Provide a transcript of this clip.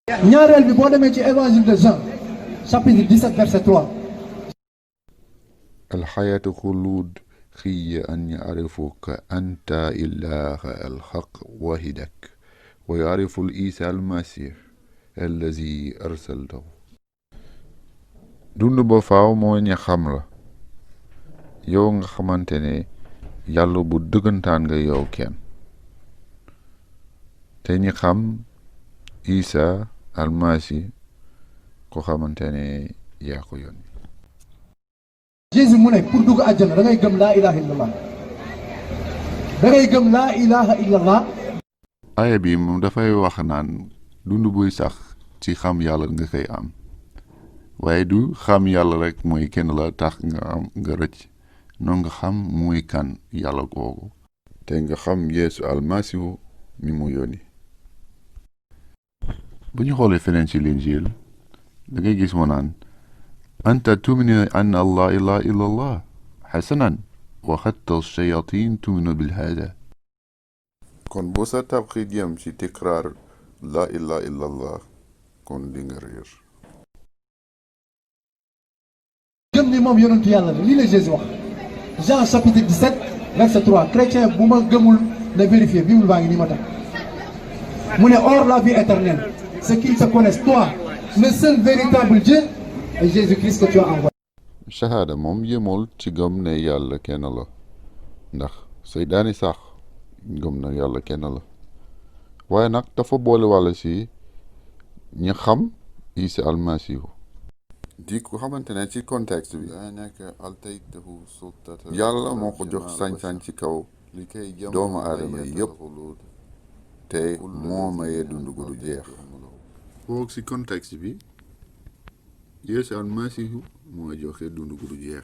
ñaareel bi boo demee ci évangile de Jean chapitre 17 verset 3. الحياة خلود خي أن يعرفك أنت إله الحق وحدك ويعرف العيسى المسيح الذي أرسلته. dund ba faaw mooy ña xam la yow nga xamante ne yàlla bu dëggantaan nga yow kenn te ñi xam Isa almasi ko xamante ne yaa ko yónni. Jésus mu ne pour dugg àjjana da ngay gëm laa ilaha illallah da ngay gëm laa ilaha illallah. aaya bi moom dafay wax naan dund buy sax ci xam yàlla nga koy am waaye du xam yàlla rek mooy kenn la tax nga am nga rëcc noonu nga xam muy kan yàlla googu te nga xam Yeesu almasihu mi mu yónni. bu ñu xoolee feneen ci Linjiil da ngay gis mu naan anta tuminu an allah ilaha illa allah xasanan wa xatta shayatin tuminu bil hada. kon bu sa tabxit yam ci tikraar la ilaha illa allah kon di nga réer. gëm ni moom yonentu yàlla la lii la Jésus wax Jean chapitre 17 verset 3 chrétien bu ma gëmul na vérifier Bible baa ngi nii ma tax mu ne or la vie éternelle c'est qu'ils te connaissent toi le seul véritable Dieu et Jésus-Christ que tu as envoyé. shahada moom yemul ci gëm ne yàlla kenn la ndax seydaani sax gëm na yàlla kenn la waaye nag dafa boole wàlla si ñi xam Isa almasihu di ko xamante ne ci contexte bi yàlla moo ko jox sañ-sañ ci kaw doomu aadama yépp te moo mayee dund gu du jeex. foog ci contexte bi Yeesu almasihu moo joxe dund gu du jeex.